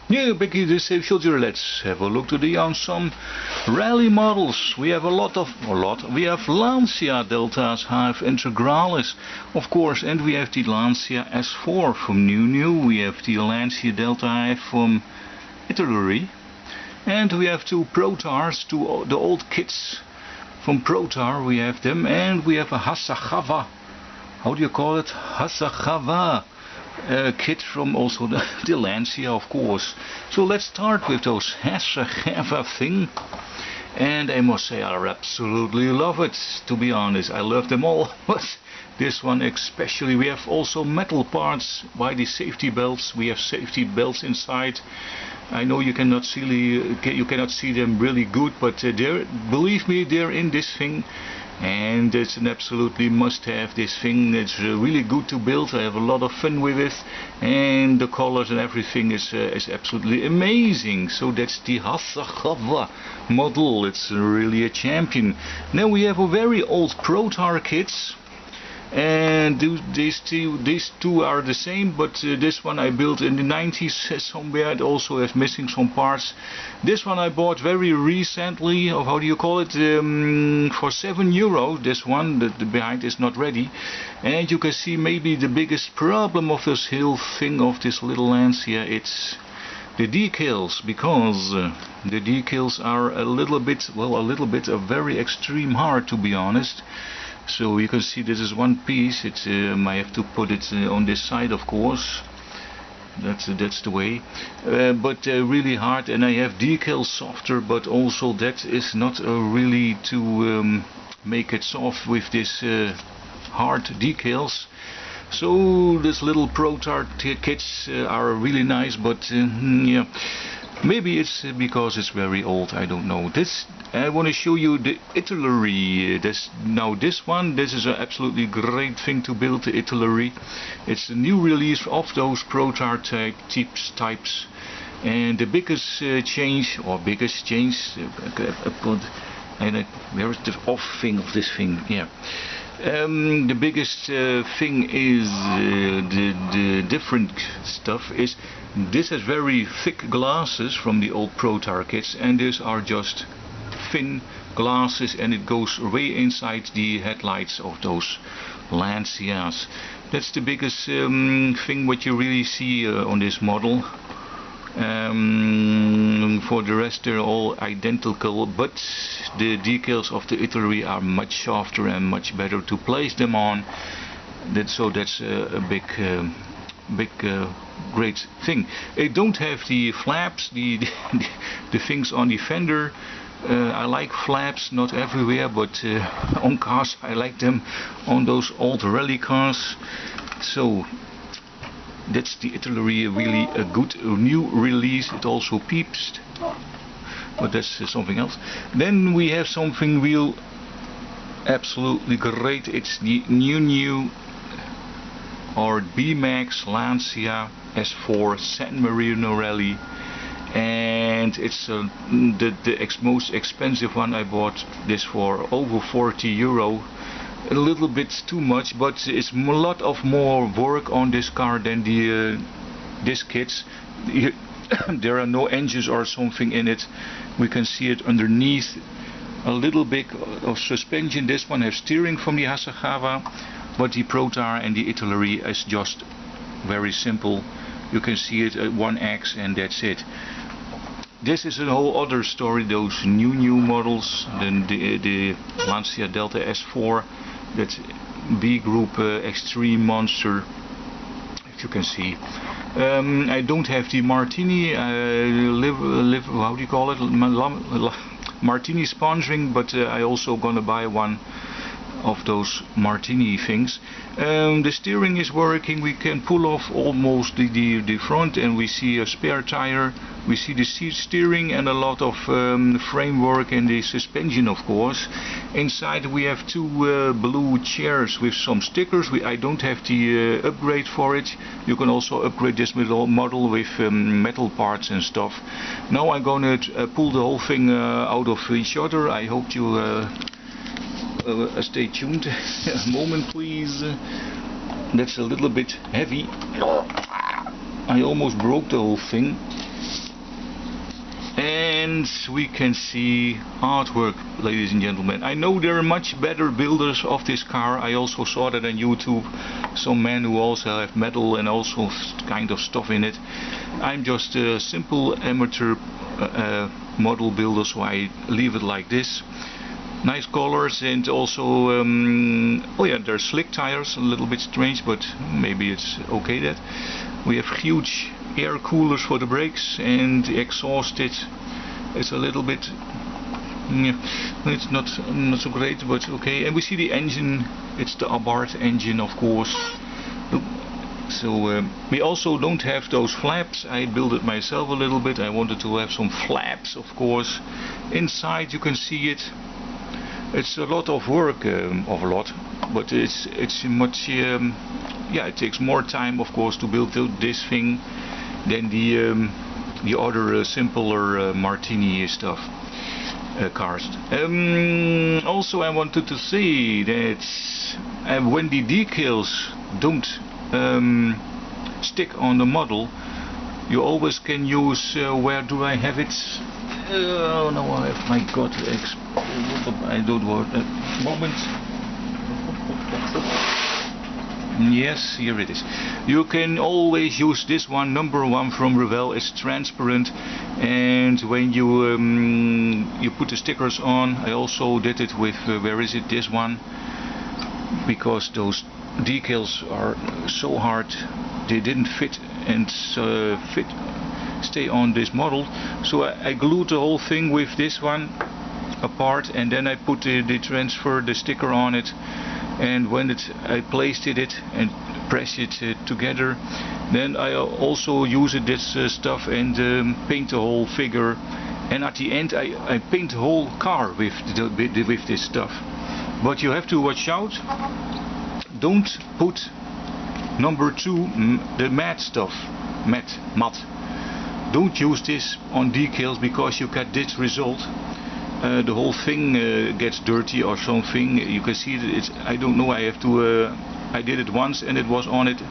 Yeah, Becky, this is Filter. Let's have a look today on some rally models. We have we have Lancia Deltas HF Integrales, of course, and we have the Lancia S4 from NuNu. We have the Lancia Delta HF from Italeri, and we have two Protars, the old kits from Protar. We have them, and we have a Hasegawa. How do you call it? Hasegawa. Kit from also the Lancia, of course. So let's start with those Hasegawa thing, and I must say I absolutely love it. To be honest, I love them all, but this one especially. We have also metal parts by the safety belts. We have safety belts inside. I know you cannot see them really good, but believe me, they're in this thing. And it's an absolutely must-have, this thing. It's really good to build. I have a lot of fun with it, and the colors and everything is absolutely amazing. So that's the Hasegawa model. It's really a champion. Now we have a very old Protar kits, and these two are the same, but this one I built in the 90s somewhere. It also is missing some parts. This one I bought very recently, or how do you call it, for €7. This one, the behind is not ready, and you can see maybe the biggest problem of this whole thing of this little Lancia, it's the decals, because the decals are a little bit very extreme hard, to be honest. So you can see this is one piece. It's I have to put it on this side, of course. That's the way. But really hard, and I have decals softer, but also that is not really to make it soft with this hard decals. So this little Protar kits are really nice, but yeah. Maybe it's because it's very old, I don't know. This, I want to show you the Italeri. This is an absolutely great thing to build, the Italeri. It's the new release of those Protar types. And the biggest change, where is the off thing of this thing? Yeah. The biggest thing is the different stuff is this has very thick glasses from the old Protar kits, and these are just thin glasses, and it goes way inside the headlights of those Lancias. That's the biggest thing what you really see on this model. For the rest they're all identical, but the decals of the Italeri are much softer and much better to place them on. So that's a big great thing. They don't have the flaps, the things on the fender. I like flaps, not everywhere, but on cars I like them, on those old rally cars. So that's the Italeri, really a good new release. It also peeps, but that's something else. Then we have something real absolutely great. It's the NuNu or B-Max Lancia S4 San Marino Rally, and it's the most expensive one. I bought this for over €40. A little bit too much, but it's a lot of more work on this car than this kits. There are no engines or something in it. We can see it underneath. A little bit of suspension. This one has steering from the Hasegawa, but the Protar and the Italeri is just very simple. You can see it at one X, and that's it. This is a whole other story. Those NuNu models, then the Lancia Delta S4. That's B group extreme monster, if you can see. I don't have the Martini how do you call it, Martini sponsoring, but I also gonna buy one of those Martini things. The steering is working. We can pull off almost the front, and we see a spare tire. We see the seat steering and a lot of framework and the suspension, of course. Inside we have two blue chairs with some stickers. I don't have the upgrade for it. You can also upgrade this model with metal parts and stuff. Now I'm gonna pull the whole thing out of each other. I hope you stay tuned. A moment please. That's a little bit heavy. I almost broke the whole thing. and we can see artwork, ladies and gentlemen. I know there are much better builders of this car. I also saw that on YouTube, some men who also have metal and also kind of stuff in it. I'm just a simple amateur model builder, so I leave it like this. Nice colors, and also oh yeah, they're slick tires, a little bit strange, but maybe it's okay. That we have huge air coolers for the brakes, and the exhaust it's a little bit, it's not so great, but okay. And we see the engine, it's the Abarth engine, of course. So we also don't have those flaps. I built it myself a little bit. I wanted to have some flaps, of course. Inside you can see it. It's a lot of work, but it's much. Yeah, it takes more time, of course, to build this thing than the other simpler Martini stuff cars. Also, I wanted to say that when the decals don't stick on the model, you always can use. Where do I have it? Oh no, I have my God. I don't want a moment. Yes, here it is. You can always use this one, number 1 from Revell. It's transparent, and when you put the stickers on, I also did it with where is it? This one, because those decals are so hard, they didn't fit and stay on this model. So I glued the whole thing with this one apart, and then I put the sticker on it. And when I placed it and pressed it together, then I also used this stuff and paint the whole figure. And at the end I paint the whole car with this stuff. But you have to watch out. Don't put number 2, the matte stuff, matte. Don't use this on decals, because you get this result. The whole thing gets dirty or something. You can see that it's, I don't know, I have to I did it once and it was on it.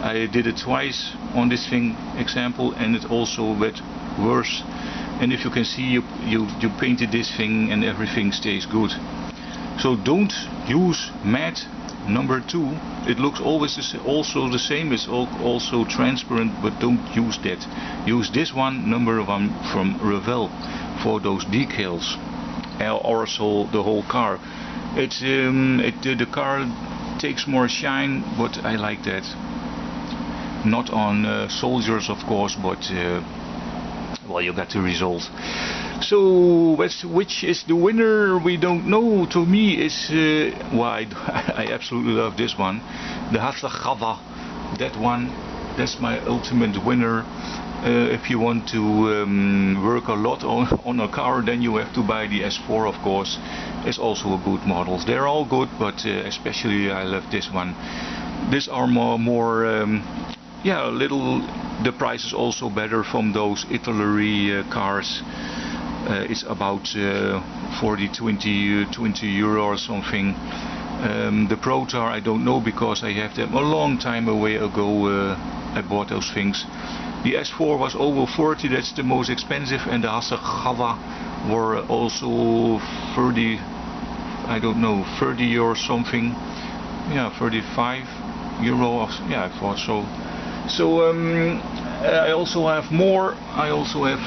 I did it twice on this thing example, and it also went worse. And if you can see, you painted this thing and everything stays good. So don't use matte number 2. It looks always also the same. It's also transparent, but don't use that. Use this one, number 1 from Revell, for those decals. Also the whole car. The car takes more shine, but I like that. Not on soldiers, of course, but well, you got the result. So which is the winner? We don't know. To me, it's why I absolutely love this one, the Hasegawa. That one, that's my ultimate winner. If you want to work a lot on a car, then you have to buy the S4, of course. It's also a good model. They're all good, but especially I love this one. These are more yeah, the price is also better from those Italeri cars. It's about 20 euro or something. The Protar I don't know, because I have them a long time ago. I bought those things. The S4 was over 40, that's the most expensive, and the Hasegawa were also 30, I don't know, 30 or something. Yeah, 35 euro, yeah, I thought so. So I also have more. I also have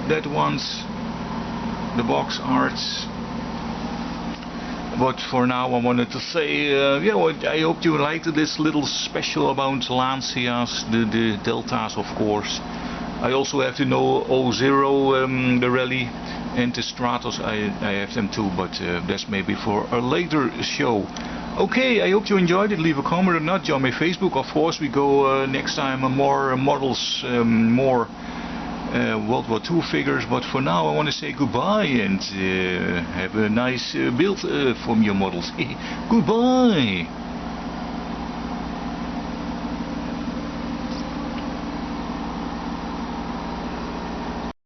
that ones, the box arts. But for now I wanted to say, yeah, I hope you liked this little special about Lancias, the Deltas, of course. I also have to know 00, the Rally, and the Stratos. I have them too, but that's maybe for a later show. Okay, I hope you enjoyed it. Leave a comment or not. Join my Facebook, of course. We go next time more models, more World War II figures, but for now I want to say goodbye and have a nice build from your models. Goodbye!